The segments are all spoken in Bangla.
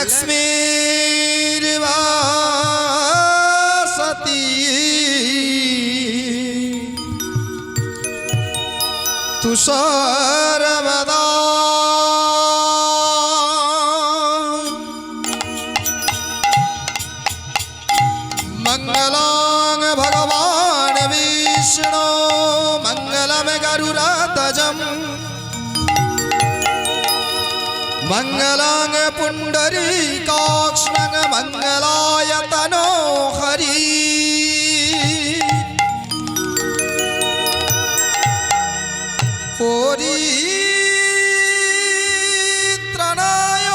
लक्ष्मीर्वासती तु सर्वदा मंगलां भगवान् विष्णु मंगलम गरुड़ध्वजम् मंगलां पुंडरीकाक्षं मंगलाय तनोहरि परित्राणाय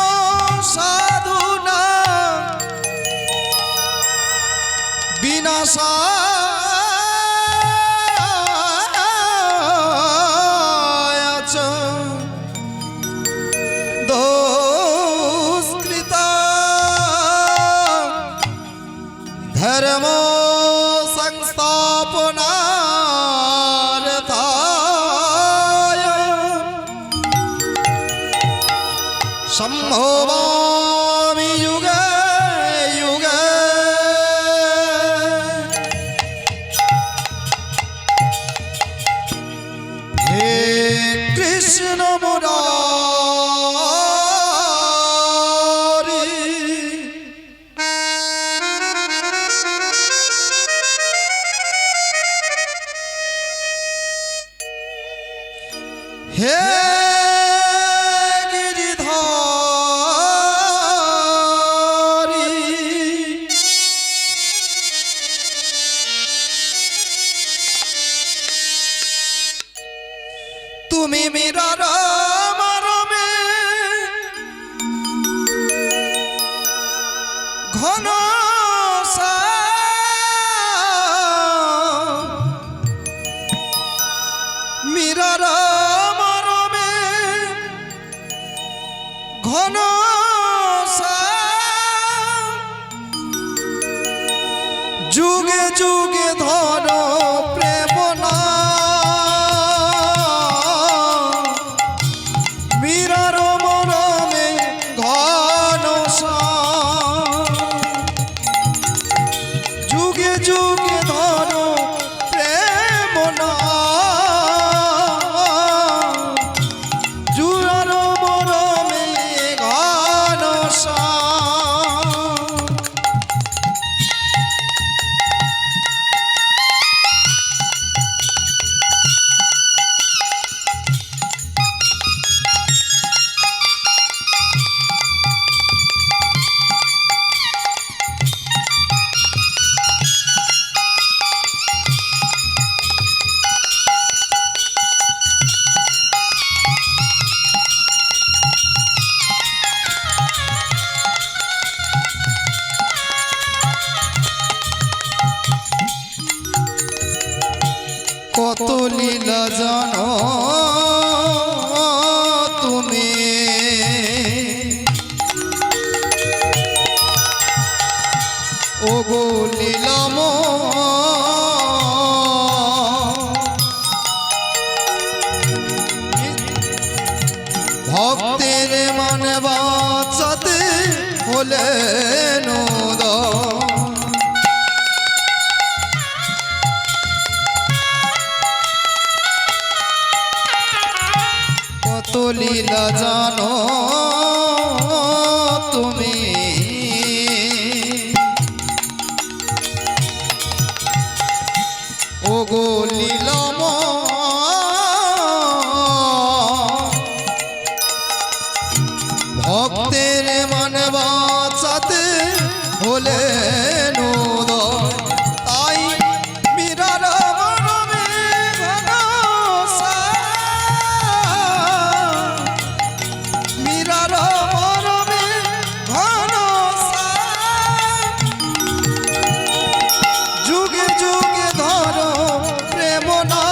साधूनां विनाशाय च धर्म संस्थापनार्थाय संभवामि युगे युगे। हे कृष्ण मुरारी हे गिरिधारी तुमी मेरा राम रमे घन मेरा राम रमे घन जुगे जुगे धन प्रेम ना मीरा राम रमे घन जुगे जुगे धन प्रेम ना কত লীলা জানো তুমি ও গো লীলাম ভক্তের মন বাঁচাতে হলে কত লীলা জানো তুমি ও গো লীলাম ভক্তের মন বাঁচাতে হলে তাই মীরা রাম রমে ঘন মীরা রাম রমে ঘন যুগে যুগে ধর প্রেম না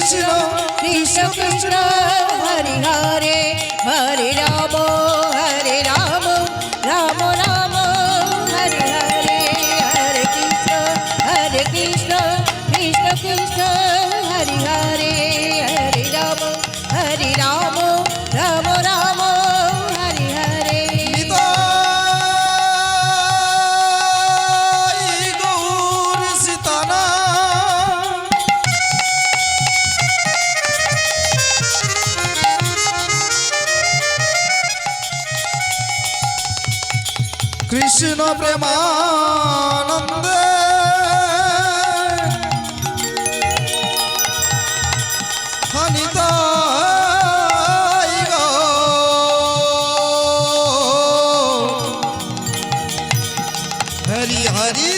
কৃষ্ণ কৃষ্ণ কৃষ্ণ হরে হরে হরে রাম রাম রাম হরে হরে হরে কৃষ্ণ কৃষ্ণ কৃষ্ণ হরে হরে হরে রাম রাম রাম হরে হরে নিতাই গৌর সীতানা কৃষ্ণ প্রেমানন্দে নিতাই হরি হরি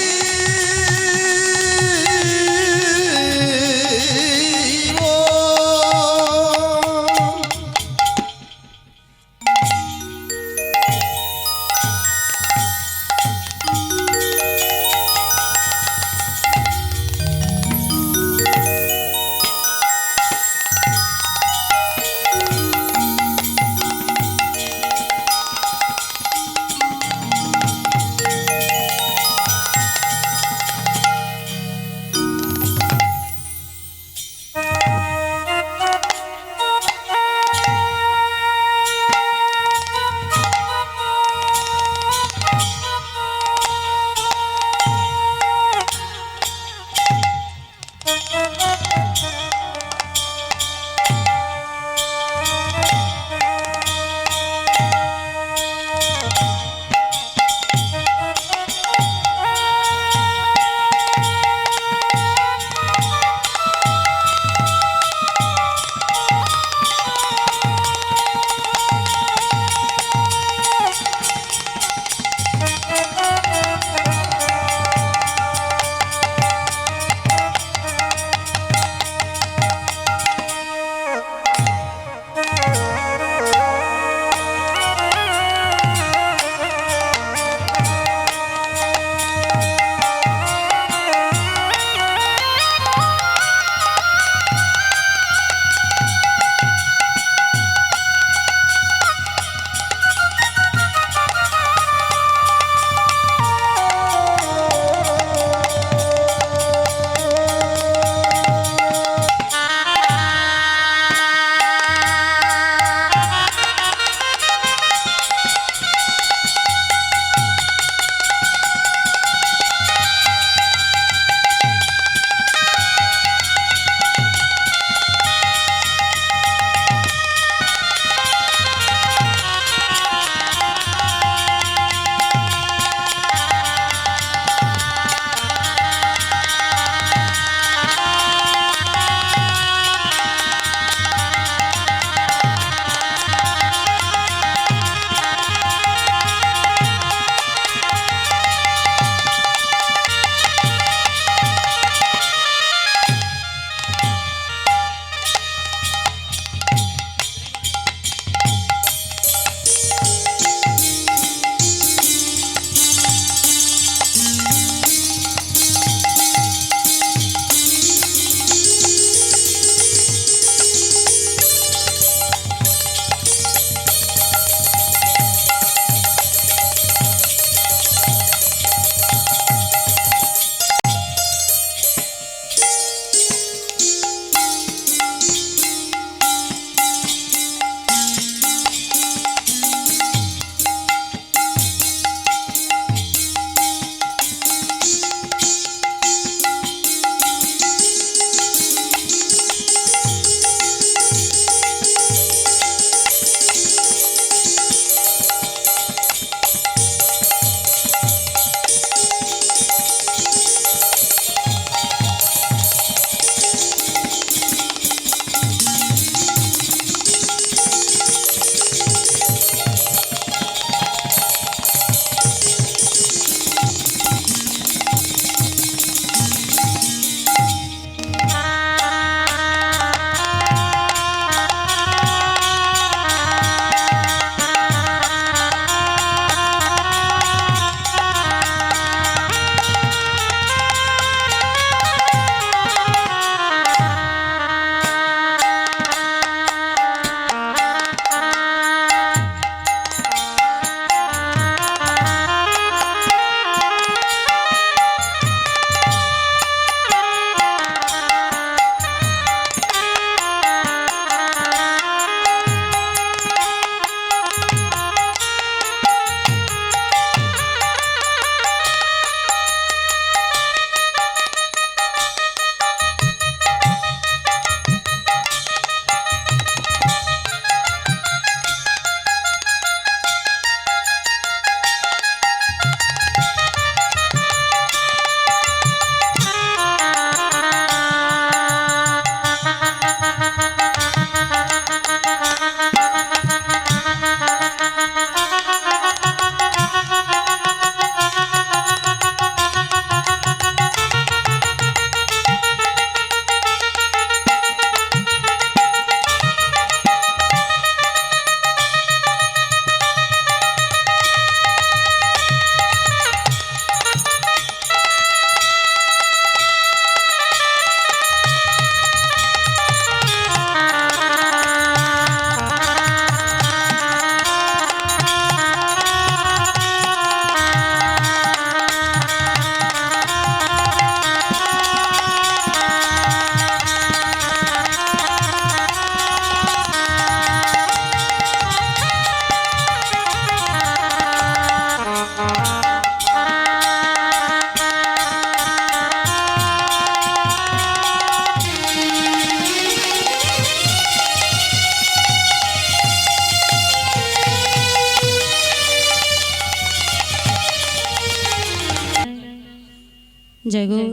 জয় গৌর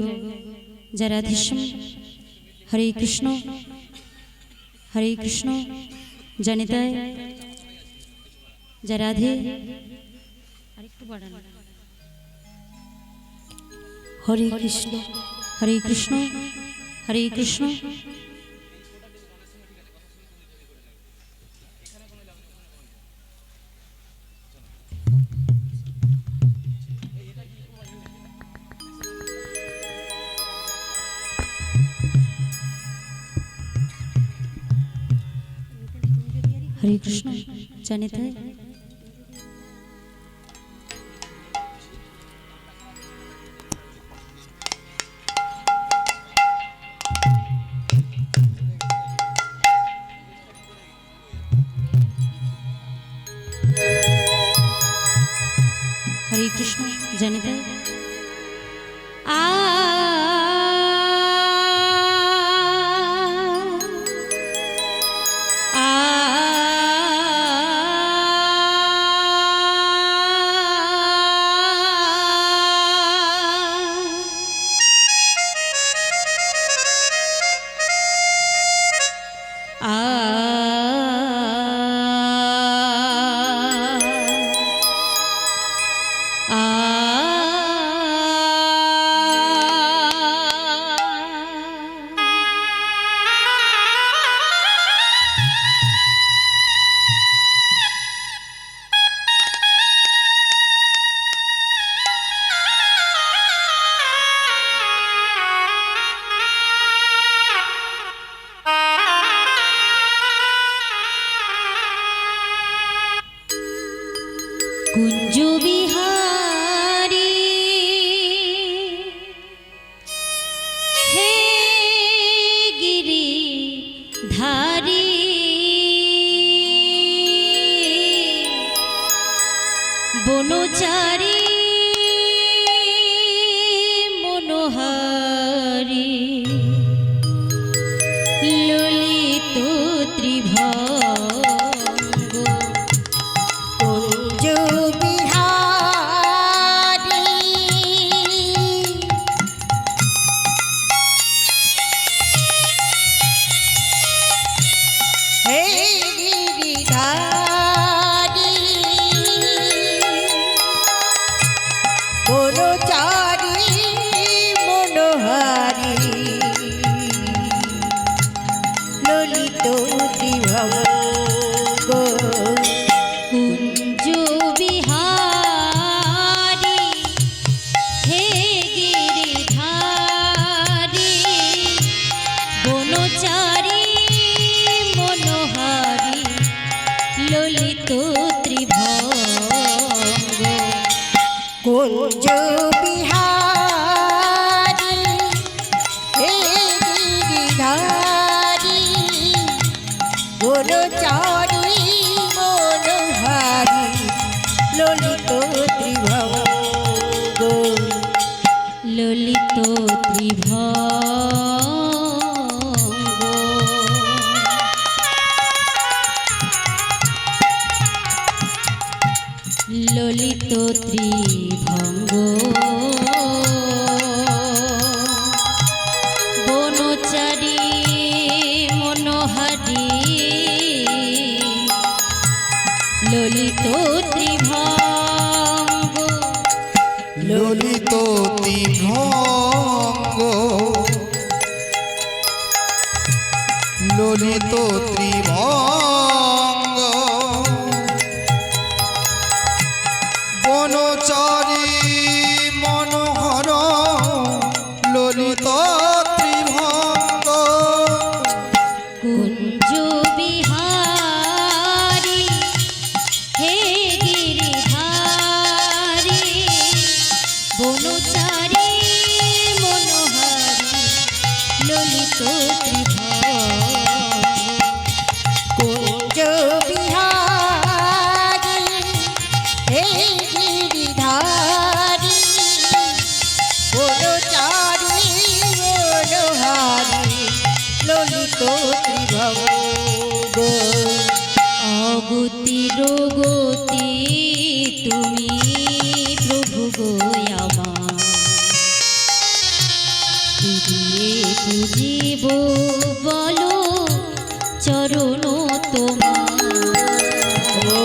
জয় রাধেশ্যাম হরে কৃষ্ণ জনিতায় জয় রাধে হরে কৃষ্ণ হরে কৃষ্ণ हरे कृष्ण जनिताय हरे कृष्ण जनिताय कुंज बिहारी हे गिरी धारी बनचारी मनोहारी ललित त्रिभंग कुंज बिहारी हे गिरिधारी बनचारी मनोहारी ललित त्रिभंग कुंज बिहारी हे गिरिधारी बनचारी मनोहारी ललित त्रिभंग ललित त्रिभंग ललित त्रिभंग बनचारी मनोहारी ललित त्रिभंग ललित त्रिभंग ललित त्रिभंग बनचारी मनोहर ललित त्रिभंग कुंज बिहारी हे गिरिधारी बनचारी मनोहारी ललित त्रिभंग कुंज बिहारी हे गिरिधारी बनचारी मनोहारी ललित त्रिभंग अगतिर गति তুমি প্রভু গো আমার দিয়ে বুঝিব বলো চরণ তোমার ও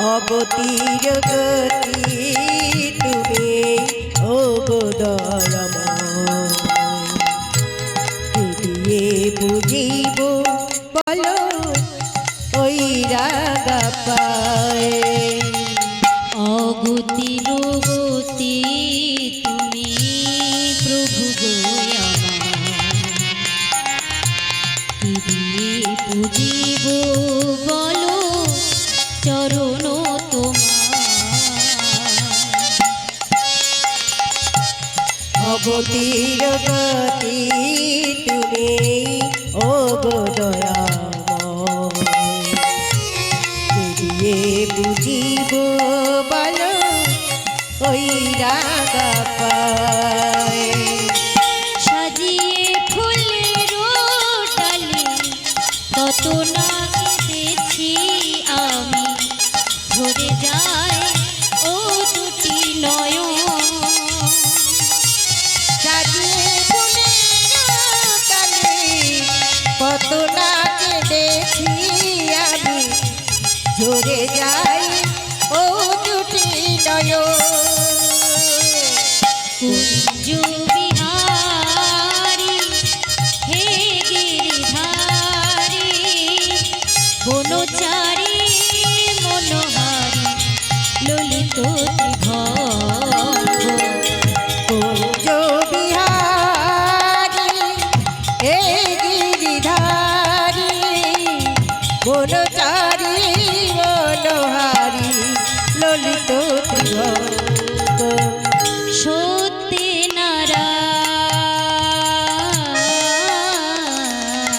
অগতির গতি তুমি ও গো দয়াময় দিয়ে বুঝিব বলো ওই রাগা পায় অগতির গতি তুমি প্রভু দিয়ে বুঝিব বলো চরণ তোমার অগতির গতি তুমি ও গো দয়াময় দিয়ে বুঝিব বলো ওই রাগা পায় সাজিয়ে ফুলের ডালে কত না কেঁদেছি আমি ধরে যায় ও দুটি নয়ন সাজিয়ে ফুলের ডালে কত না কেঁদেছি আমি ঝরে যাই ও দুটি নয়ন কুঞ্জ বিহারী হে গিরিধারী বনচারী মনোহারী ললিত ত্রিভঙ্গ কুঞ্জ বিহারী হে গিরিধারী বনচারী মনোহারী ললিত ত্রিভঙ্গ সত্যি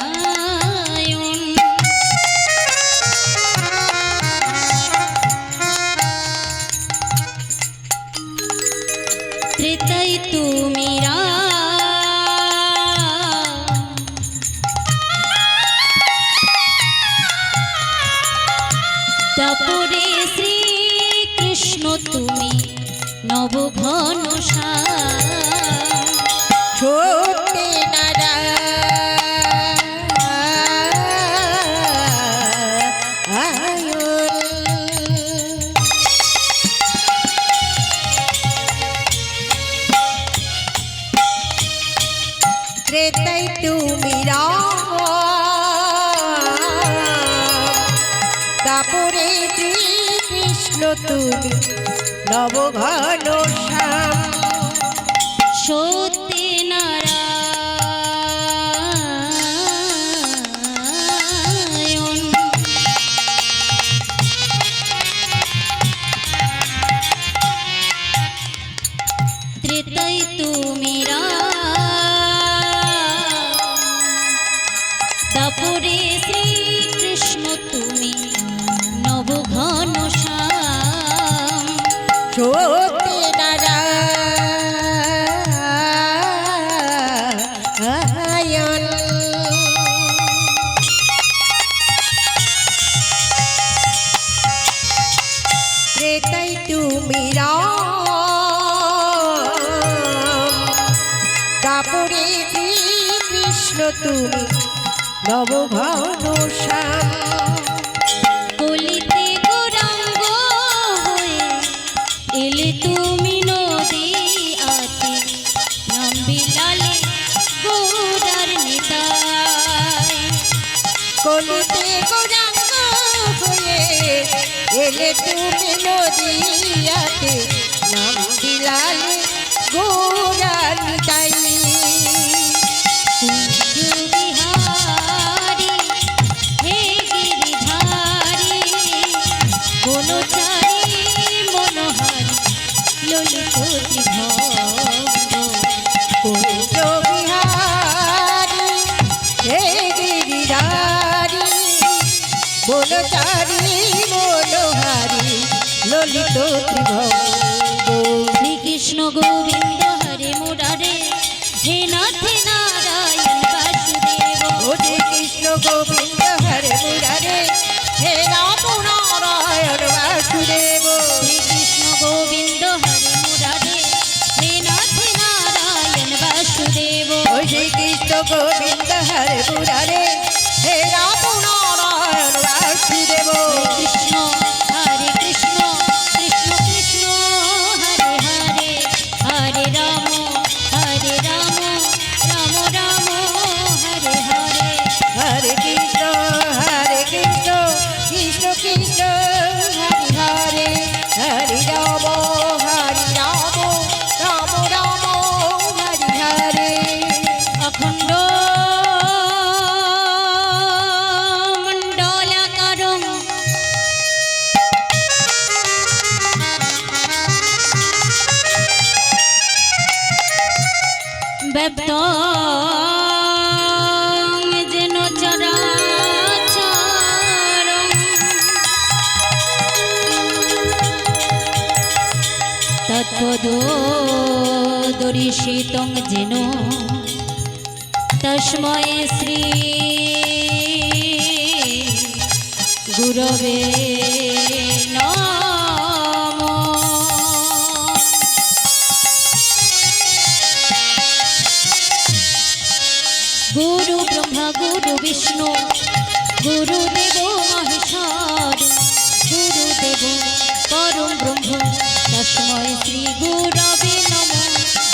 নারায়ণ ত্রেতাই তুমি তারপরে শ্রীকৃষ্ণ তুমি নবঘন সত্যি নারায়ণ ত্রেতাই তুমি রাম তারপরে শ্রীকৃষ্ণ তুমি নবঘন শ্যাম সত্যি নারায়ণ ত্রেতাই তুমি তারপরে শ্রীকৃষ্ণ তুমি নবঘন শ্যাম সত্যি নারায়ণ ত্রেতাই তুমি রাম তারপরে শ্রীকৃষ্ণ তুমি নবঘন শ্যাম কলিতে গৌরাঙ্গ হয়ে এলে তুমি নদীয়াতে নাম বিলালে গৌরার নিতাই কলিতে গৌরাঙ্গ হয়ে এলে তুমি নদীয়াতে নাম বিলালে গৌরার নিতাই কুঞ্জ বিহারী হে গিরিধারী বনচারী মনোহারী ললিত ত্রিভঙ্গ কুঞ্জ বিহারী হে গিরিধারী বনচারী মনোহারী ললিত ত্রিভঙ্গ শ্রীকৃষ্ণ গোবিন্দ হরে মুরারে হে নাথ নারায়ণ বাসুদেব ও শ্রী কৃষ্ণ গোবিন্দ হরে মুরারে হে রাম নারায়ণ বাসুদেব শ্রীকৃষ্ণ গোবিন্দ হরে মুরারে হে নাথ নারায়ণ বাসুদেব গোবিন্দ হরে মুরারে হে রাম নারায়ণ বাসুদেব কৃষ্ণ হরে কৃষ্ণ কৃষ্ণ কৃষ্ণ হরে হরে হরে রাম রাম রাম হরে হরে হরে কৃষ্ণ কৃষ্ণ কৃষ্ণ হরে হরে হরে রাম রাম রাম হরে হরে অখণ্ড মণ্ডলাকারং ব্যাপ্তং যেন চরাচরং তৎপদোদর্শিতং যেন তস্মৈ শ্রী গুরবে নমঃ। গুরু ব্রহ্মা গুরু বিষ্ণু গুরুদেব মহেশ্বর গুরুদেব পরম ব্রহ্ম তস্মৈ শ্রী গুরবে নমঃ।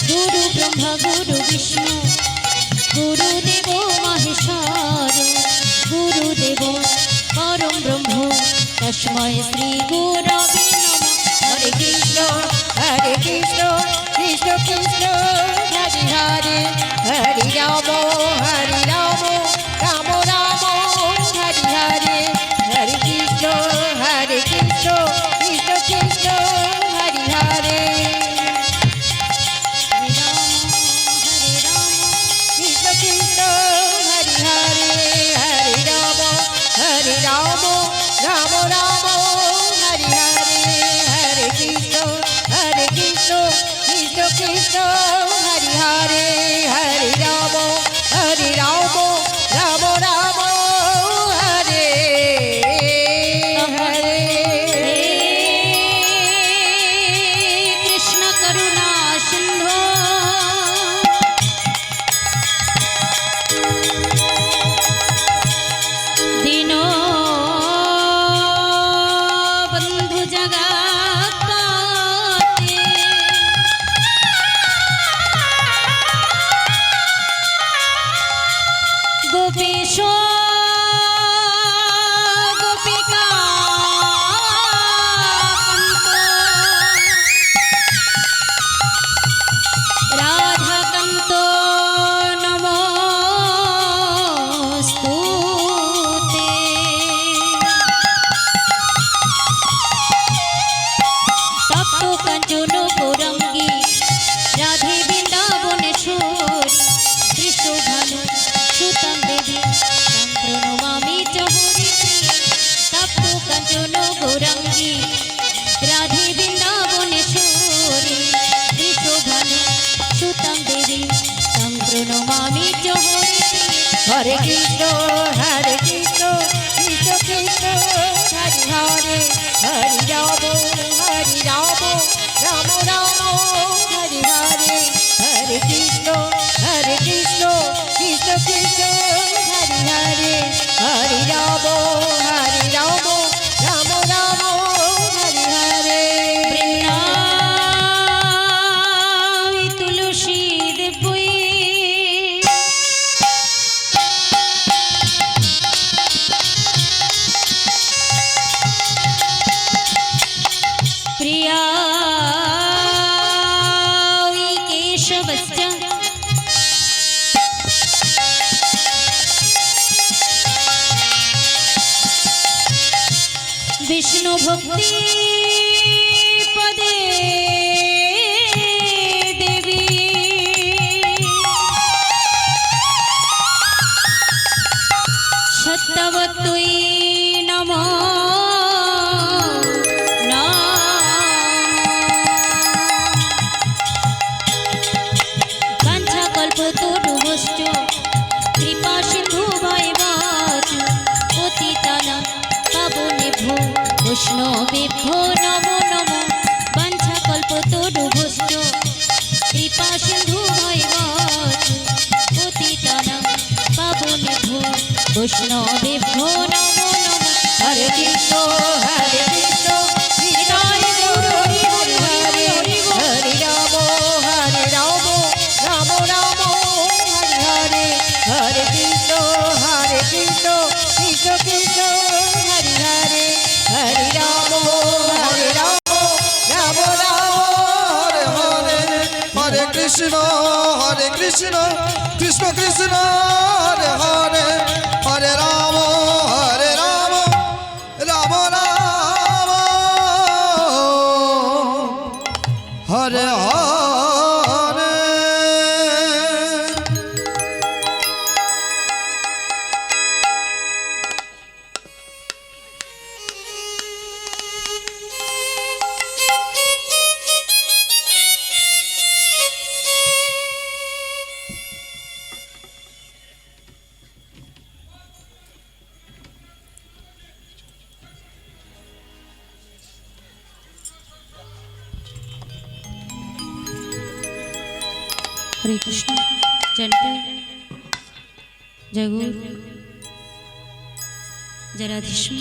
গুরু ব্রহ্মা গুরু বিষ্ণু গুরুদেব মহেশ্বর গুরুদেব পরম ব্রহ্ম তস্মৈ শ্রী গুরবে নমঃ। হরে কৃষ্ণ কৃষ্ণ কৃষ্ণ হরে হরে হরে রাম রাম রাম হরে হরে হরে কৃষ্ণ কৃষ্ণ কৃষ্ণ হরে হরে কৃষ্ণ কৃষ্ণ হরে হরে হরে রাম রাম রাম হরে হরে হরে কৃষ্ণ কৃষ্ণ কৃষ্ণ হরে হরে হরে রাম রাম রাম হরে হরে কৃষ্ণ করুণা সিন্ধু দীন বন্ধু জগৎপতে গোপীশ গোপিকা রাধাকান্ত নমস্তুতে। তপ্ত কাঞ্চন গৌরাঙ্গী রাধে বৃন্দাবনেশ্বরী ত্রিশোভানু সুতাং দেবী তাং প্রণমামি চ হরিপ্রিয়ে। তপ্ত কাঞ্চন গৌরাঙ্গী রাধে বৃন্দাবনেশ্বরী ত্রিশোভানু সুতাং দেবী তাং প্রণমামি চ হরিপ্রিয়ে। হরে কৃষ্ণ কৃষ্ণ কৃষ্ণ হরে হরে হরে রাম রাম রাম হরে হরে হরে কৃষ্ণ কৃষ্ণ কৃষ্ণ হরে হরে হরে রাম রাম রাম হরে হরে বৃন্দাবি তুলসী দেবী প্রিয়া কেশবশ্চ বিষ্ণু ভক্তি পদে দেবী সত্যবত্যই নমঃ কল্পতরুশ্চ কৃপা সিন্ধু ভৈবচ পতিতানাং পাবনেভ্যো বৈষ্ণবেভ্যো কৃষ্ণ কৃষ্ণ কৃষ্ণ হরে হরে হরে রাম রাম রাম হরে হরে। हरे कृष्ण जनिता जय गुरु जय राधेश्याम।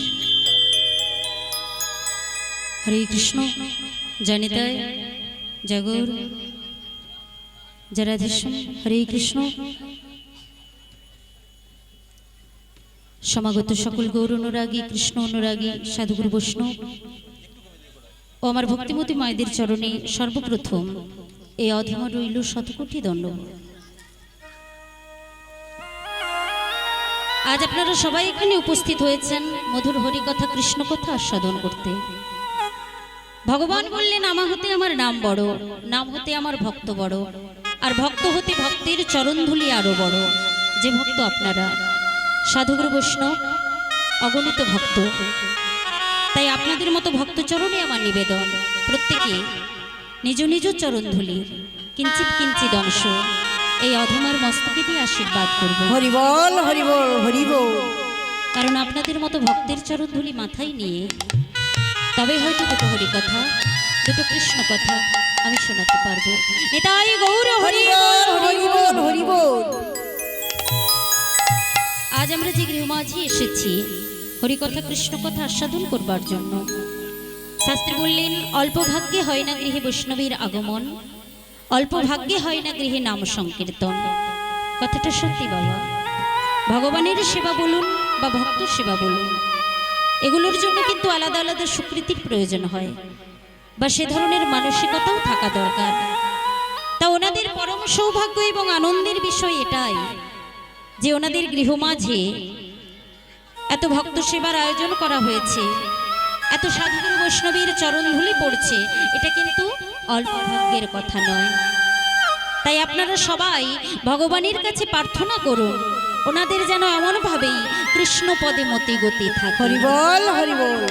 हरे कृष्ण जनिता जय गुरु जय राधेश्याम। हरे कृष्ण। समागत सकल गौर अनुरागी कृष्ण अनुरागी साधुगुरु वैष्णव ও আমার ভক্তিমতী মায়েদের চরণে সর্বপ্রথম এই অধীন রইল শতকোটি দণ্ডবোধ। আজ আপনারা সবাই এখানে উপস্থিত হয়েছেন মধুর হরিকথা কৃষ্ণ কথা আস্বাদন করতে। ভগবান বললেন আমা হতে আমার নাম বড়, নাম হতে আমার ভক্ত বড়, আর ভক্ত হতে ভক্তের চরণধুলি আরো বড়। যে ভক্ত আপনারা সাধুগুরু বৈষ্ণব অগণিত ভক্ত, তাই আপনাদের মতো ভক্ত চরণে আমার নিবেদন প্রত্যেকে নিজ নিজ চরণধুলি কিঞ্চিত কিঞ্চিত অংশ এই অধমার মস্তকে দিয়ে আশীর্বাদ করব। হরি বল হরি বল হরি বল। কারণ আপনাদের মতো ভক্তের চরণধুলি মাথায় নিয়ে তবে হয়তো দুটো হরি কথা দুটো কৃষ্ণ কথা আমি শোনাতে পারবো। নিতাই গৌর হরি বল হরি বল হরি বল। আজ আমরা যে গৃহমাঝে এসেছি হরিকথা কৃষ্ণ কথা আস্বাদন করবার জন্য। শাস্ত্রী বললেন অল্প ভাগ্যে হয় না গৃহে বৈষ্ণবীর আগমন, অল্প ভাগ্যে হয় না গৃহে নাম সংকীর্তন। কথাটা সত্যি বাবা। ভগবানের সেবা বলুন বা ভক্ত সেবা বলুন, এগুলোর জন্য কিন্তু আলাদা আলাদা স্বীকৃতির প্রয়োজন হয় বা সে ধরনের মানসিকতাও থাকা দরকার। তা ওনাদের পরম সৌভাগ্য এবং আনন্দের বিষয় এটাই যে ওনাদের গৃহমাঝে এত ভক্ত সেবার আয়োজন করা হয়েছে, এত সাধুগুরু বৈষ্ণবীর চরণধুলি পড়ছে, এটা কিন্তু অল্প ভাগ্যের কথা নয়। তাই আপনারা সবাই ভগবানের কাছে প্রার্থনা করুন ওনাদের যেন এমনভাবেই কৃষ্ণ পদে মতি গতি থাকে। হরি বল হরি বল।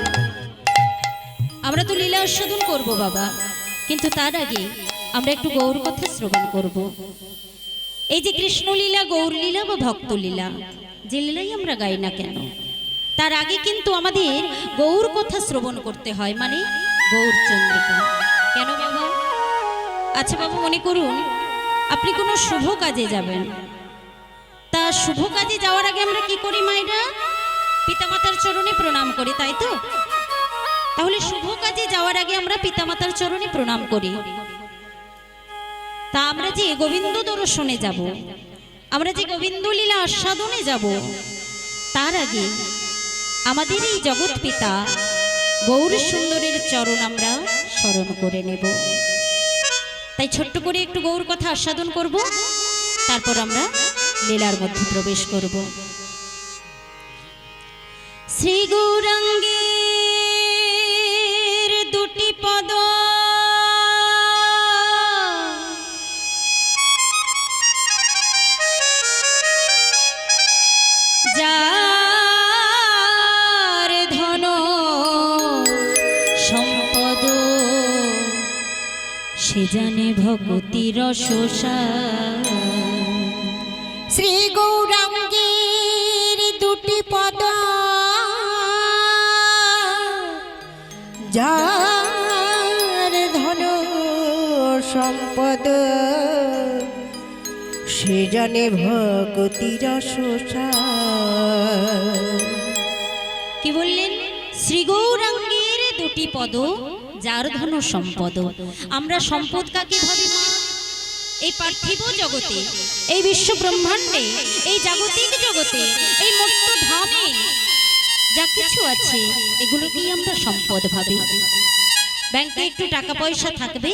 আমরা তো লীলা আস্বাদন করব বাবা, কিন্তু তার আগে আমরা একটু গৌর কথা শ্রবণ করব। এই যে কৃষ্ণ লীলা, গৌর লীলা বা ভক্ত লীলা, যে লীলাই আমরা গাই না কেন, তার আগে কিন্তু আমাদের গৌর কথা শ্রবণ করতে হয়, মানে গৌর চন্দ্রিকা। কেন বাবা? আচ্ছা বাবা, মনে করুন আপনি কোনো শুভ কাজে যাবেন, তা শুভ কাজে যাওয়ার আগে আমরা কি করি মায়েরা? পিতামাতার চরণে প্রণাম করি, তাই তো? তাহলে শুভ কাজে যাওয়ার আগে আমরা পিতামাতার চরণে প্রণাম করি। তা আমরা যে গোবিন্দ দর্শনে যাব, আমরা যে গোবিন্দ লীলা আস্বাদনে যাব, তার আগে আমাদের এই জগৎ পিতা গৌর সুন্দরের চরণ আমরা স্মরণ করে নেব। তাই ছোট্ট করে একটু গৌর কথা আস্বাদন করব, তারপর আমরা লীলার মধ্যে প্রবেশ করব। শ্রী গৌরাঙ্গের দুটি পদ যার ধন সম্পদ সে জানে ভক্তি রসসা। শ্রী গৌরাঙ্গের দুটি পদ যার ধন সম্পদ সে জানে ভক্তি রসসা। কি বললেন? শ্রী গৌরাঙ্গের দুটি পদ যার ধন সম্পদ। আমরা সম্পদ কাকে ভাবি মা? এই পার্থিব জগতে, এই বিশ্ব ব্রহ্মাণ্ডে, এই জাগতিক জগতে, এই মর্ত্য ধামে যা কিছু আছে এগুলোকেই আমরা সম্পদ ভাবি। ব্যাংকে একটু টাকা পয়সা থাকবে,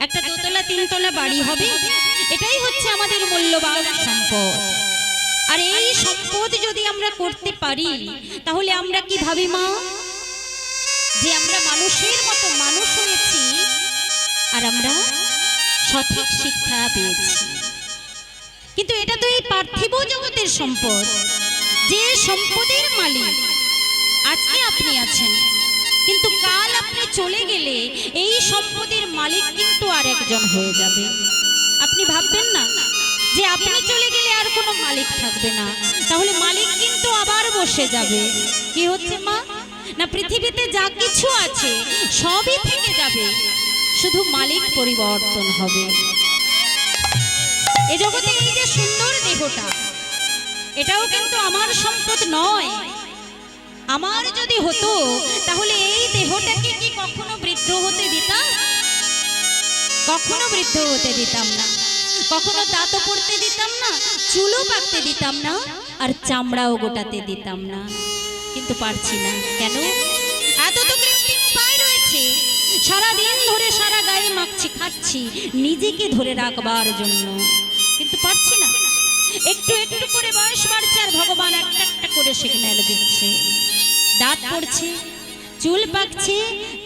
একটা দোতলা তিনতলা বাড়ি হবে, এটাই হচ্ছে আমাদের মূল্যবান সম্পদ। আর এই সম্পদ যদি আমরা করতে পারি, তাহলে আমরা কি ভাবি মা, যে আমরা মানুষের মতো মানুষ হয়েছি আর আমরা সঠিক শিক্ষা পেয়েছি। কিন্তু এটা তো এই পার্থিব জগতের সম্পদ, যে সম্পদের মালিক আজকে আপনি আছেন, কিন্তু কাল আপনি চলে গেলে এই সম্পদের মালিক কিন্তু আর একজন হয়ে যাবে। আপনি ভাববেন না যে আপনি চলে গেলে আর কোনো মালিক থাকবে না, তাহলে মালিক কিন্তু আবার বসে যাবে। কি হচ্ছে মা, না পৃথিবীতে যা কিছু আছে সবই থেকে যাবে, শুধু মালিক পরিবর্তন হবে। এ জগতে এই যে সুন্দর দেহটা, এটাও কিন্তু আমার সম্পদ নয়। আমার যদি হতো তাহলে এই দেহটাকে কি কখনো বৃদ্ধ হতে দিতাম? কখনো বৃদ্ধ হতে দিতাম না, কখনো দাঁতও পড়তে দিতাম না, চুলও পাকতে দিতাম না, আর চামড়াও গোটাতে দিতাম না। কিন্তু পারছি না কেন? এত তো কৃত্রিম উপায় রয়েছে, সারাদিন ধরে সারা গায়ে মাখছি, খাচ্ছি নিজেকে ধরে রাখবার জন্য, কিন্তু পারছি না। একটু একটু করে বয়স বাড়ছে আর ভগবান একটা একটা করে সিগন্যাল দিচ্ছে। দাঁত পড়ছে, চুল পাকছে,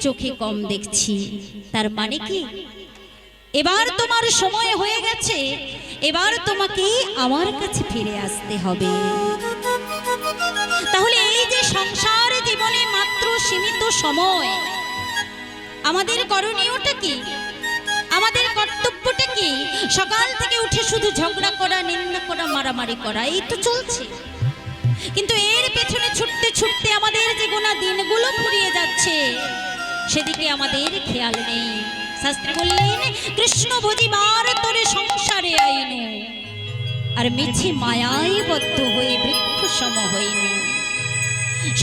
চোখে কম দেখছি, তার মানে কি এবার তোমার সময় হয়ে গেছে, এবার তোমাকে আমার কাছে ফিরে আসতে হবে। তাহলে এই যে সংসার জীবনে মাত্র সীমিত সময়, আমাদের করণীয়টা কি, আমাদের কর্তব্যটা কি? সকাল থেকে উঠে শুধু ঝগড়া করা, নিন্দা করা, মারামারি করা, এই তো চলছে। কিন্তু এর পেছনে ছুটতে ছুটতে আমাদের যে গোনা দিনগুলো ফুরিয়ে যাচ্ছে, সেদিকে আমাদের খেয়াল নেই। শাস্ত্রে বললেন, কৃষ্ণ বুঝিবার তোরে সংসারে আইনু, আর মিছে মায়ায় বদ্ধ হয়ে বৃক্ষ সম হইনি।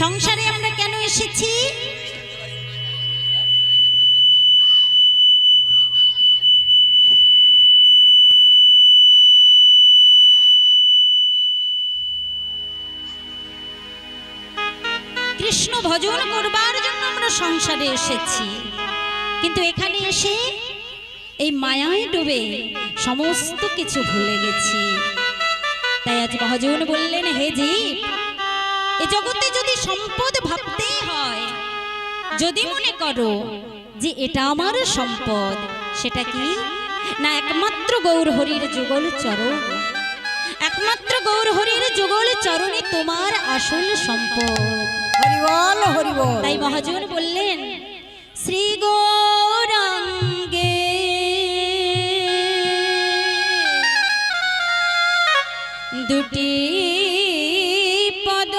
সংসারে আমরা কেন এসেছি? কৃষ্ণ ভজন করবার জন্য আমরা সংসারে এসেছি, কিন্তু এখানে এসে এই মায়ায় ডুবে সমস্ত কিছু ভুলে গেছি। তাই আজ মহাজন বললেন, হে জীব, এ জগতে যদি সম্পদ ভাবতেই হয়, যদি মনে করো যে এটা আমার সম্পদ, সেটা কি না একমাত্র গৌর হরির যুগল চরণ, একমাত্র গৌর হরির যুগল চরণই তোমার আসল সম্পদ। হরিবল হরিবল। তাই মহাজন বললেন, শ্রী গৌরাঙ্গে দুটি পদ,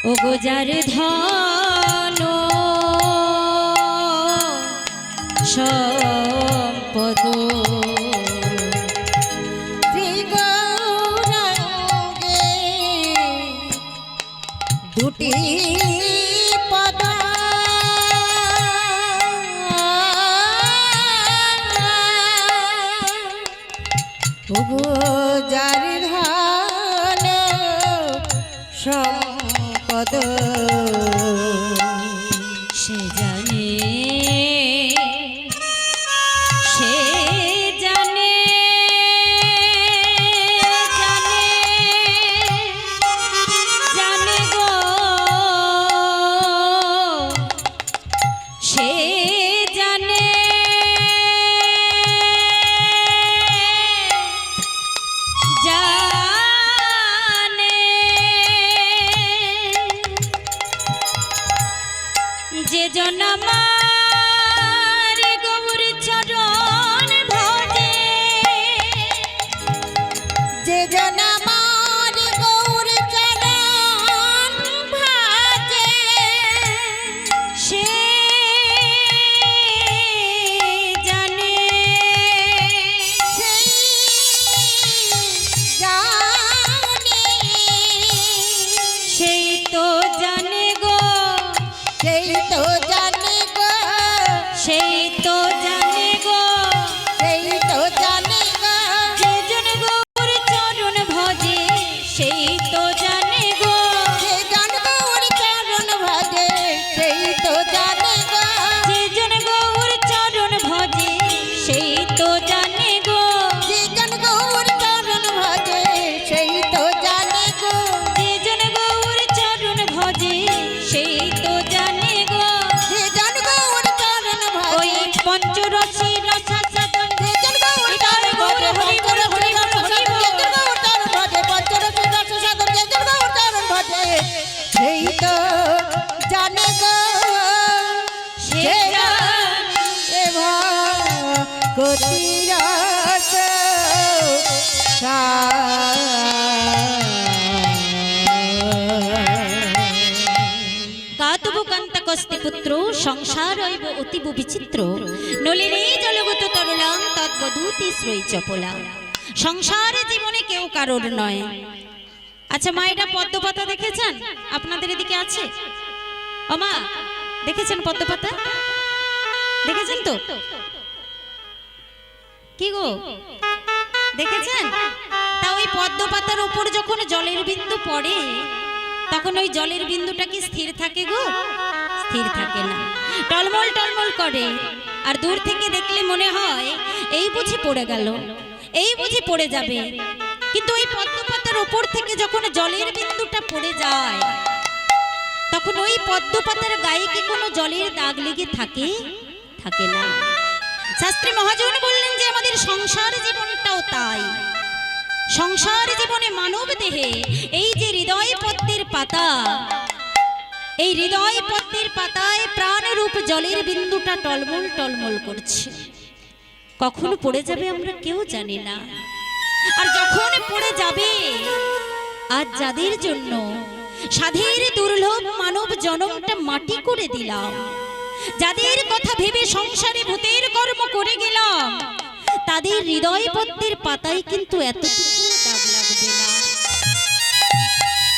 ও গোজার ধন সম্পদ, শ্রী গৌরাঙ্গে দুটি পদ, যার ধন সম্পদ, সে জানে, সে জানে, জানে, জানে গো, সে জানে, জানে যে জন আমার গৌর চরণ গতিরত কাতবু কান্তকস্তি পুত্র সংসারৈব অতীব বিচিত্র নলিনী জলগত তরলাং তদ্বদূতি শ্রয়ী চপলা। সংসার জীবনে কেউ কারোর নয়। আচ্ছা মা, এটা পদ্মপাতা দেখেছেন? আপনাদের এদিকে আছে? ও মা, দেখেছেন পদ্মপাতা? দেখেছেন তো? কি গো, দেখেছেন? তা ওই পদ্মপাতার উপর যখন জলের বিন্দু পড়ে তখন ওই জলের বিন্দুটা কি স্থির থাকে গো? স্থির থাকে না, টলমল টলমল করে। আর দূর থেকে দেখলে মনে হয় এই বুঝি পড়ে গেল, এই বুঝি পড়ে যাবে। কিন্তু ওই পদ্মপাতার উপর থেকে যখন জলের বিন্দুটা পড়ে যায় তখন ওই পদ্মপাতার গায়ে কি কোনো জলের দাগ লেগে থাকে? থাকে না। শাস্ত্রী মহাজন বললেন যে আমাদের সংসার জীবনটাও তাই। সংসার জীবনে মানব দেহে এই যে হৃদয় পদ্মের পাতা, এই হৃদয় পদ্মের পাতায় প্রাণরূপ জলের বিন্দুটা টলমল টলমল করছে। কখন পড়ে যাবে আমরা কেউ জানি না। আর যখন পড়ে যাবে, আজ যাদের জন্য সাধের দুর্লভ মানব জনমটা মাটি করে দিলাম, যাদের কথা ভেবে সংসারে ভূতের কর্ম করে গেলাম, তাদের হৃদয় পদ্মের পাতায় কিন্তু এতটুকু দাগ লাগবে না।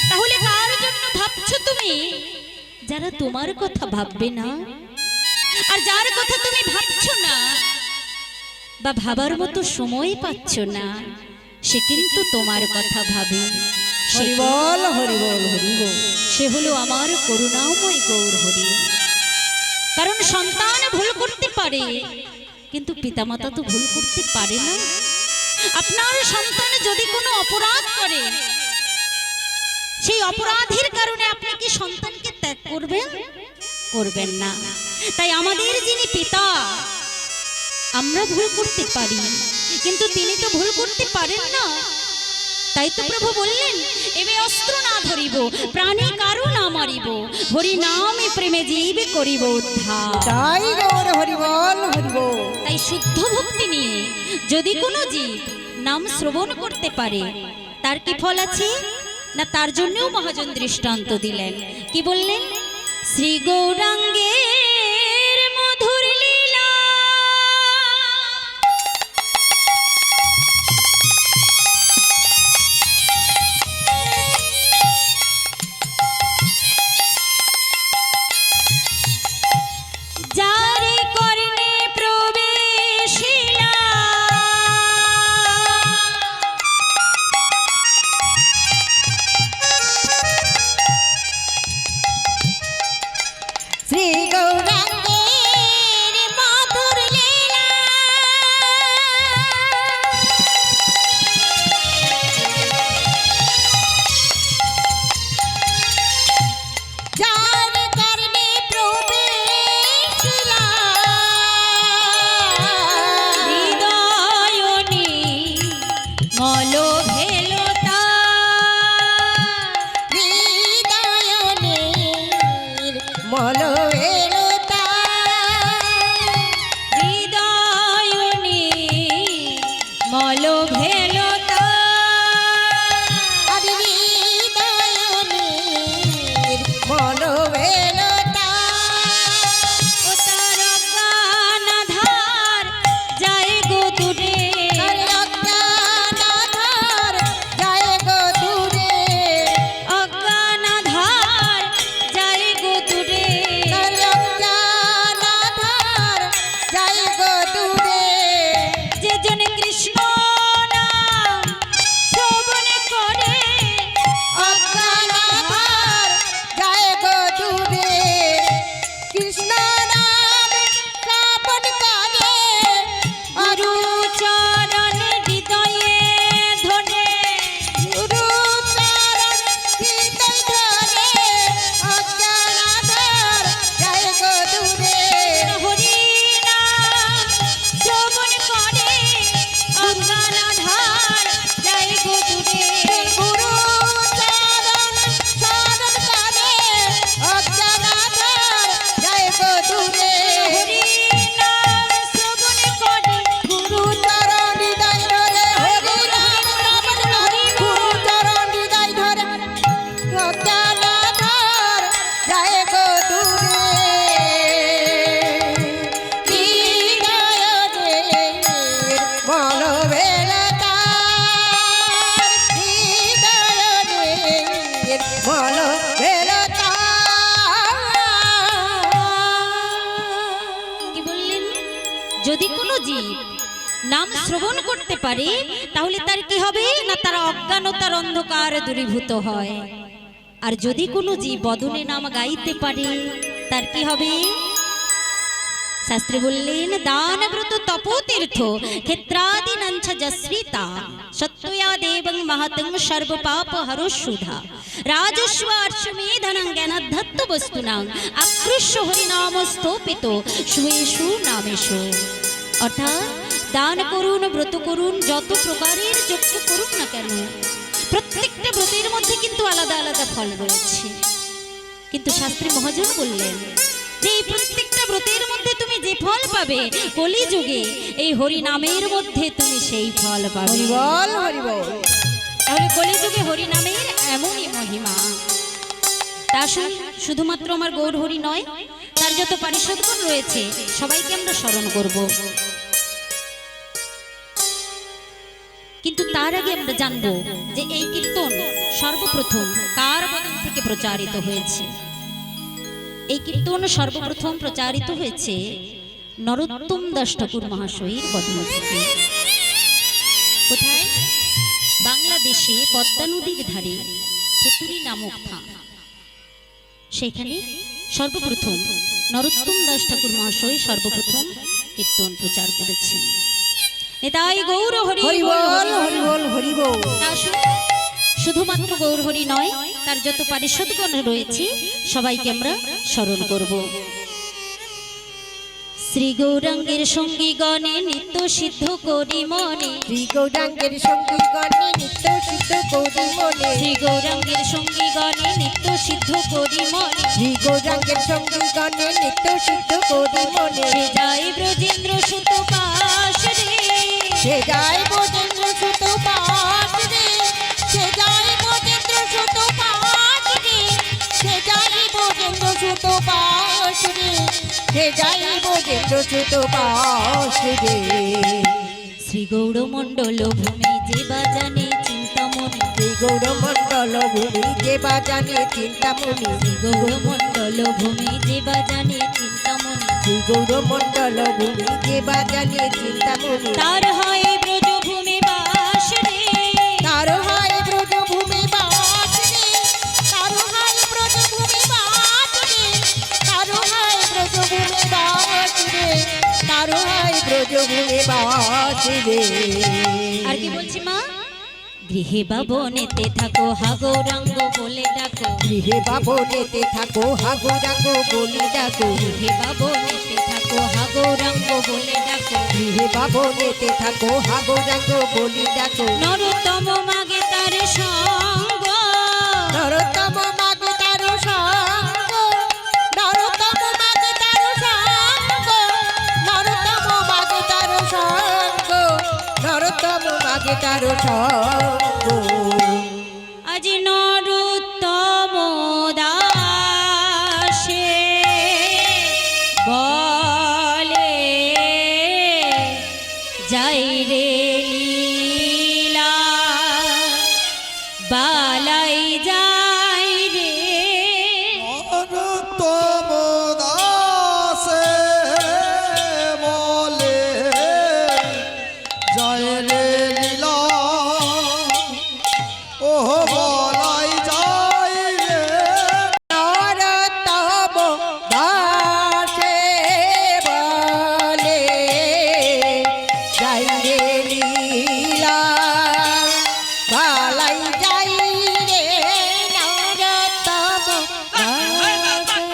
তাহলে কার জন্য ভাবছো তুমি? যারা তোমার কথা ভাববে না, আর যার কথা তুমি ভাবছো না বা ভাবার মতো সময় পাচ্ছ না, সে কিন্তু তোমার কথা ভাবে। হরিবল হরিবল হরিবল। সে হলো আমার করুণাময় গৌর হরি। কারণ সন্তান ভুল করতে পারে, কিন্তু পিতামাতা তো ভুল করতে পারে না। আপনার সন্তান যদি কোনো অপরাধ করে, সেই অপরাধের কারণে আপনি কি সন্তানকে ত্যাগ করবেন? করবেন না। তাই আমাদের যিনি পিতা, আমরা ভুল করতে পারি, কিন্তু তিনি তো ভুল করতে পারেন না। তাই তো প্রভু বললেন, এবে অস্ত্র না ধরিব, প্রাণী কারু না মারিব, হরি নামে প্রেমে জীব করিব উদ্ধার। জয় গৌর হরিবল হরিবল। তাই শুদ্ধ ভক্তি নিয়ে যদি কোনো জীব নাম শ্রবণ করতে পারে, তার কি ফল আছে না? তার জন্যও মহাজন দৃষ্টান্ত দিলেন। কি বললেন? শ্রী গৌরাঙ্গের মধুর লীলা, যারে কর্ণে প্রবেশিলা, শ্রী গৌরাঙ্গের মধুর লীলা, যার কর্ণে প্রবেশিলা, হৃদয়নি মল ভেলতা, হৃদয়নীর মলবেলতা, হৃদয়নি মল ভেলতা, আর হৃদয়নীর মলবেলতা, ও তার অজ্ঞানাধার যায় গো দূরে, আর অজ্ঞানাধার যায় গো দূরে, অজ্ঞানাধার যায় গো দূরে, আর অজ্ঞানাধার যায় গো দূরে, যে জন কৃষ্ণ নাম শ্রবণ করতে পারে তাহলে তার কি হবে না, তার অজ্ঞানতার অন্ধকার দূরীভূত হয়। আর যদি কোনো জীব বদনে নাম গাইতে পারে তার কি হবে? শাস্ত্রে বললেন দান ব্রত তপোতীর্থ ক্ষেত্রাদি নঞ্চ জশ্রিতা সত্যয়া দেবং মহতং সর্ব পাপ হরসুধা রাজস্ব অর্চমেধনং জ্ঞানাধ্যত্ত বস্তুনাং আকৃষ্য হরিনাম স্তোপিত সুয়েষু নামেষু। অর্থাৎ দান করুন, ব্রত করুন, যত প্রকারের যজ্ঞ করুন না কেন, প্রত্যেকটা ব্রতের মধ্যে কিন্তু আলাদা আলাদা ফল রয়েছে। কিন্তু শাস্ত্রী মহাজন বললেন যে এই প্রত্যেকটা ব্রতের মধ্যে তুমি যে ফল পাবে, কলিযুগে এই হরি নামের মধ্যে তুমি সেই ফল পাবে। হরিবল হরিবল। তাহলে কলিযুগে হরি নামের এমনই মহিমা। তা শুধুমাত্র আমার গৌর হরি নয়, তার যত পারিষদগণ রয়েছে সবাইকে আমরা স্মরণ করব। কিন্তু তার আগে আমরা জানবো যে এই কীর্তন সর্বপ্রথম কার বদন থেকে প্রচারিত হয়েছে। এই কীর্তন সর্বপ্রথম প্রচারিত হয়েছে নরোত্তম দাস ঠাকুর মহাশয়ের বদন থেকে। কোথায়? বাংলাদেশে পদ্মা নদীর ধারে খেতুরি নামক স্থান, সেখানে সর্বপ্রথম নরোত্তম দাস ঠাকুর মহাশয় সর্বপ্রথম কীর্তন প্রচার করেছেন। তাই গৌর হরি হরিবল হরিবল হরিবল। শুধুমাত্র গৌর হরি নয়, তার যত পারিষদগণ রয়েছে সবাইকে আমরা স্মরণ করব। শ্রী গৌরাঙ্গের সঙ্গী গণে নিত্য সিদ্ধ করি মনে, শ্রী গৌরাঙ্গের সঙ্গী গণে নিত্য সিদ্ধ করি মনে, শ্রী গৌরাঙ্গের সঙ্গী গণে নিত্য সিদ্ধ করি মনে, শ্রী গৌরাঙ্গের সঙ্গী গণে নিত্য সিদ্ধ করি মনে। সে যায় ব্রজেন্দ্র সুত পাশ রে, সে যায় ব্রজেন্দ্র সুত পাশ রে, সে যায় ব্রজেন্দ্র সুত পাশ রে, সে যায় ব্রজেন্দ্র সুত পাশ রে, সে যায় ব্রজেন্দ্র সুত পাশ রে। শ্রী গৌরমণ্ডল ভূমি যে বাজানে চিন্তামণি, শ্রী গৌরমণ্ডল ভূমি যে বাজানে চিন্তামণি, শ্রী গৌরমণ্ডল ভূমি যে বাজানে চিন্তামণি, শ্রী গৌরমণ্ডল ভূমি যে বাজানে চিন্তামণি। তার হয় ব্রজভূমি বাস রে, তার হয় ব্রজভূমি বাস রে, তার হয় ব্রজভূমি বাস রে, তার হয় ব্রজভূমি বাস রে, তার হয় ব্রজভূমি বাস রে। আর কি বলছি মা? গৃহে বাবনেতে থাকো হা গৌরাঙ্গ বলে ডাকো, গৃহে বাবনেতে থাকো হা গৌরাঙ্গ বলে ডাকো, গৃহে বাবনেতে থাকো হা গৌরাঙ্গ বলে ডাকো, গৃহে বাবনেতে থাকো হা গৌরাঙ্গ বলে ডাকো। নরোত্তম মাগে তার সঙ্গ, নরোত্তম মাগে তার সঙ্গ, নরোত্তম মাগে তার সঙ্গ, নরোত্তম মাগে তার সঙ্গ, নরোত্তম মাগে তার সঙ্গ। আজ নরোত্তম দাসে বলে যাই রে লীলা, বালাই যাই রে, নরোত্তম দাসে বলে জয় রে লীলা, ও বলাই যায় রে। নরোত্তম দাসে বলে যাই রে লীলা, বালাই যাই রে। নরোত্তম বালাই যাই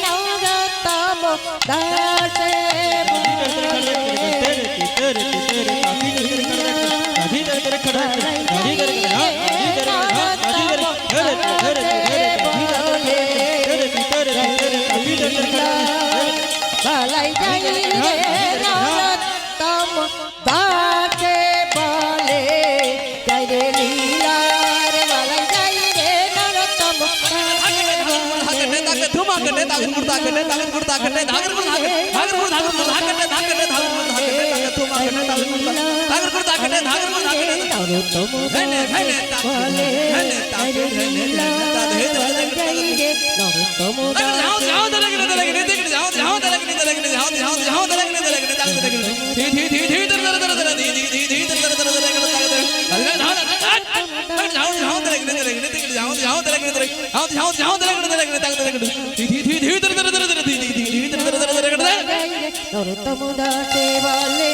নরোত্তম দাসে বালাই যাই রে, কাকে বলে জয় রে লীলার বালাই যাই রে নরতম নরতম দাসে বলে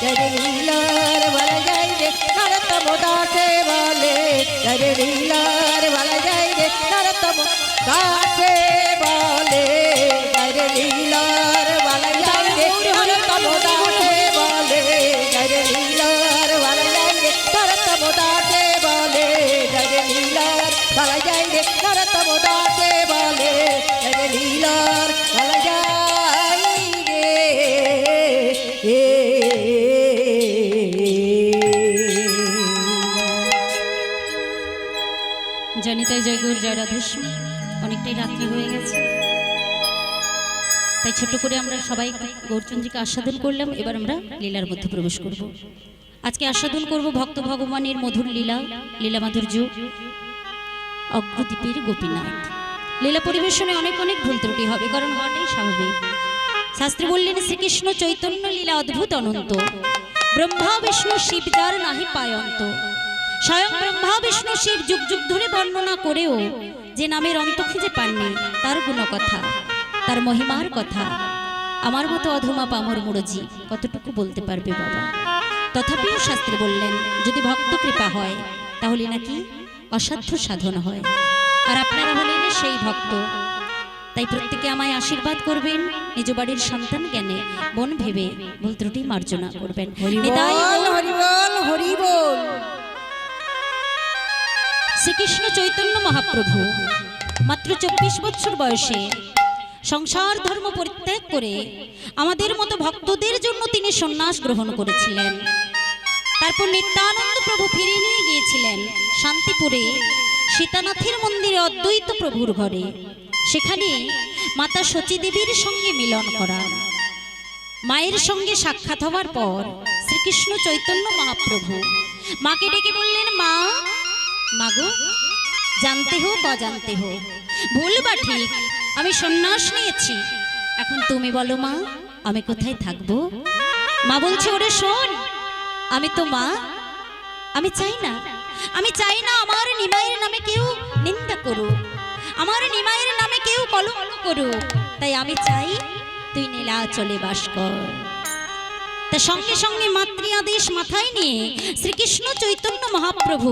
জয় রে লীলার বালা যাই রে নরতম দাসে বলে জয় রে লীলার বালা যাই রে নরতম দাসে বলে জয় রে লীলার বালা যাই রে নরতম দাসে বলে জয় রে লীলার বালা যাই রে নরতম দাসে বলে জয় রে লীলার বালা যাই রে নরতম দাসে বলে জয় রে লীলার বালা যাই জানি তাই জয়গুর জয় রাধেশ্যাম, অনেকটাই রাত্রি হয়ে গেছে, তাই ছোট করে আমরা সবাই গৌরচন্দ্রীকে আস্বাদন করলাম। এবার আমরা লীলার মধ্যে প্রবেশ করব। আজকে আস্বাদন করব ভক্ত ভগবানের মধুর লীলা, লীলা মাধুর্য, অগ্রদ্বীপের গোপীনাথ। লীলা পরিবেশনে অনেক অনেক ভুল ত্রুটি হবে, কারণ হওয়াটাই স্বাভাবিক। শাস্ত্রী বললেন শ্রীকৃষ্ণ চৈতন্য লীলা অদ্ভুত অনন্ত, ব্রহ্মা বিষ্ণু শিব যার নাহি পায়ন্ত। স্বয়ং ব্রহ্মা বিষ্ণু শিব যুগ যুগ ধরে বর্ণনা করেও যে নামের অন্ত খুঁজে পাননি, তার গুণকথা, তার মহিমার কথা আমার মতো অধমা পামর মুরজি কতটুকু বলতে পারবে বাবা। তথাপিও শাস্ত্রী বললেন যদি ভক্ত কৃপা হয় তাহলে নাকি অসাধ্য সাধন হয়, আর আপনারা হলেন সেই ভক্ত। তাই প্রত্যেকে আমায় আশীর্বাদ করবেন, নিজ বাড়ির সন্তান জ্ঞানে মন ভেবে ভুল ত্রুটি মার্জনা করবেন। নিতাই হরিবল হরিবল। শ্রীকৃষ্ণ চৈতন্য মহাপ্রভু মাত্র 24 বছর বয়সে সংসার ধর্ম পরিত্যাগ করে আমাদের মতো ভক্তদের জন্য তিনি সন্ন্যাস গ্রহণ করেছিলেন। তারপর নিত্যানন্দ প্রভু ফিরে নিয়ে গিয়েছিলেন শান্তিপুরে সীতানাথের মন্দিরে অদ্বৈত প্রভুর ঘরে। সেখানে মাতা সচী দেবীর সঙ্গে মিলন করা, মায়ের সঙ্গে সাক্ষাৎ হওয়ার পর শ্রীকৃষ্ণ চৈতন্য মহাপ্রভু মাকে ডেকে বললেন, মা মাগো, জানতে হোক অজানতে হোক, ভুল বা ঠিক, আমি সন্ন্যাস নিয়েছি, এখন তুমি বলো মা আমি কোথায় থাকবো? মা বলছে, ওরে শোন, আমি তো মা, আমি চাই না আমার নিমাইয়ের নামে কেউ নিন্দা করুক, আমার নিমাইয়ের নামে কেউ কলঙ্ক করুক, তাই আমি চাই তুই নীলাচলে বাস কর। তা সঙ্গে সঙ্গে মাতৃ আদেশ মাথায় নিয়ে শ্রীকৃষ্ণ চৈতন্য মহাপ্রভু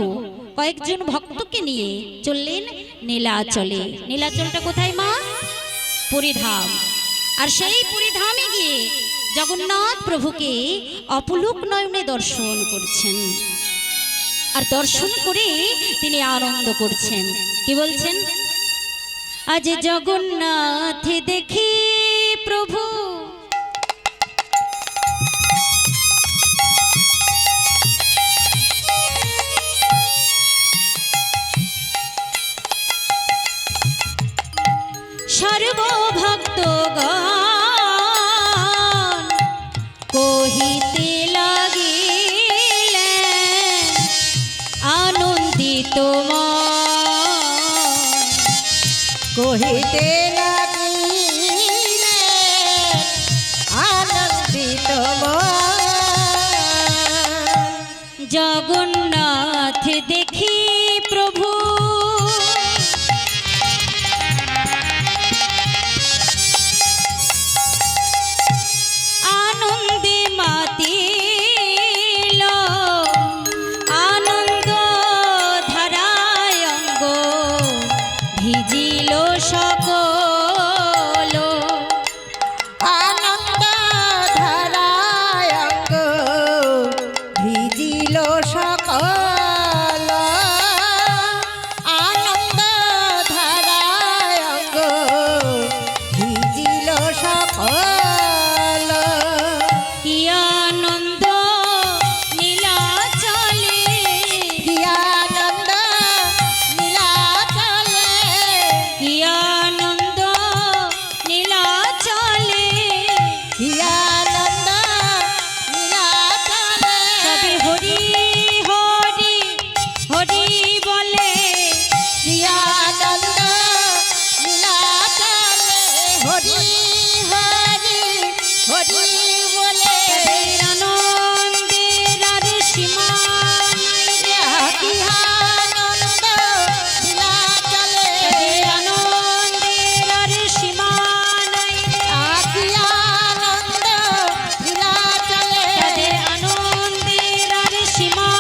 কয়েকজন ভক্তকে নিয়ে চললেন নীলাচলে। নীলাচলটা কোথায় মা? পুরীধাম। আর সেই পুরীধামে গিয়ে জগন্নাথ প্রভুকে অপলক নয়নে দর্শন করছেন, আর দর্শন করে তিনি আনন্দ করছেন। কি বলছেন? আজ জগন্নাথ দেখি প্রভু, সর্বভক্তগণ কহিতে লাগিলেন আনন্দিত মন, কহিতে লাগিলেন আনন্দিত মন। জগন্নাথ দেখি প্রভু, আনন্দে মাতিল, আনন্দ ধারায় অঙ্গ ভিজিল সকল, আনন্দ ধারায় অঙ্গ ভিজিল সকল। হরি হরি হরি বলে কি আনন্দ লীলা চলে হরি হরি হরি বলে তাদের আনন্দের আর সীমা নাই রে। কি আনন্দ লীলা চলে তাদের আনন্দের আর সীমা নাই রে। কি আনন্দ লীলা চলে তাদের আনন্দের আর সীমা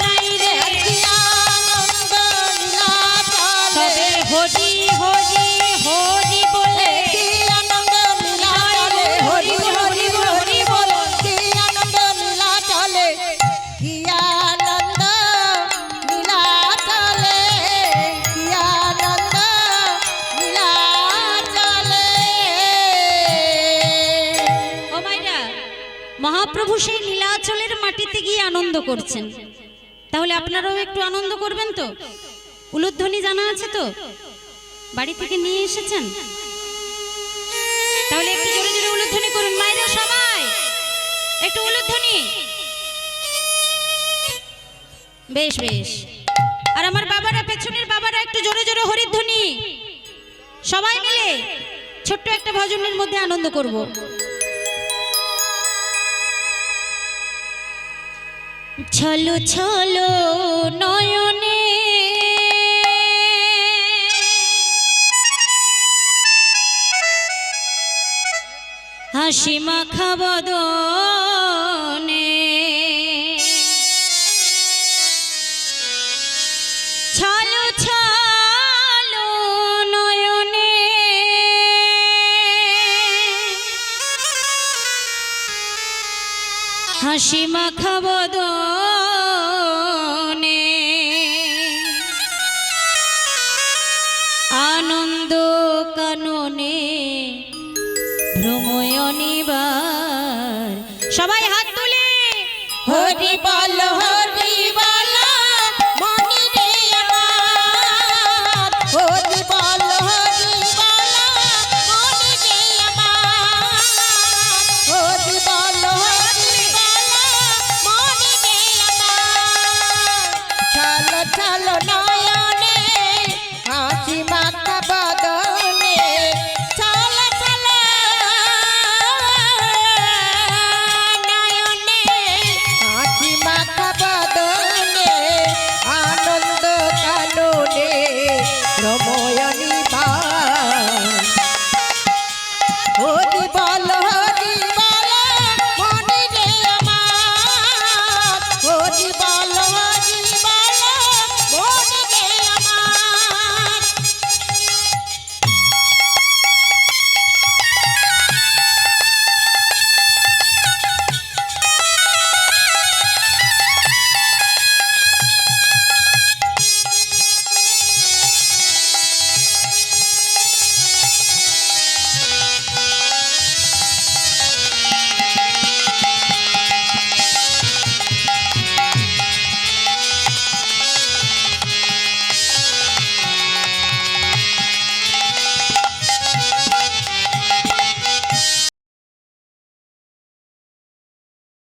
নাই রে। কি আনন্দ লীলা চলে তবে হরি হরি হরি বলে কি আনন্দ লীলা চলে হরি হরি হরি বলে কি আনন্দ লীলা চলে কি আনন্দ লীলা চলে কি আনন্দ লীলা চলে ও মাইরা, মহাপ্রভু সেই নীলাচলের মাটিতে গিয়ে আনন্দ করছেন, তাহলে আপনারাও একটু আনন্দ করবেন তো? উলুধ্বনি জানা আছে তো? বাড়ি থেকে নিয়ে এসেছেন? তাহলে একটু জোরে জোরে উলুধ্বনি করুন মাইরা, সবাই একটু উলুধ্বনি। বেশ বেশ। আর আমার বাবারা, পেছনের বাবারা একটু জোরে জোরে হরিধ্বনি। সবাই মিলে ছোট্ট একটা ভজনের মধ্যে আনন্দ করব। ছলো ছলো নয়নে হাসি মাখা বদনে ছলো ছলো নয়নে হাসি মাখা বদনে আনন্দ কাননে ভ্রময়নিবার। সবাই হাত তুলে হরি বল হরি বল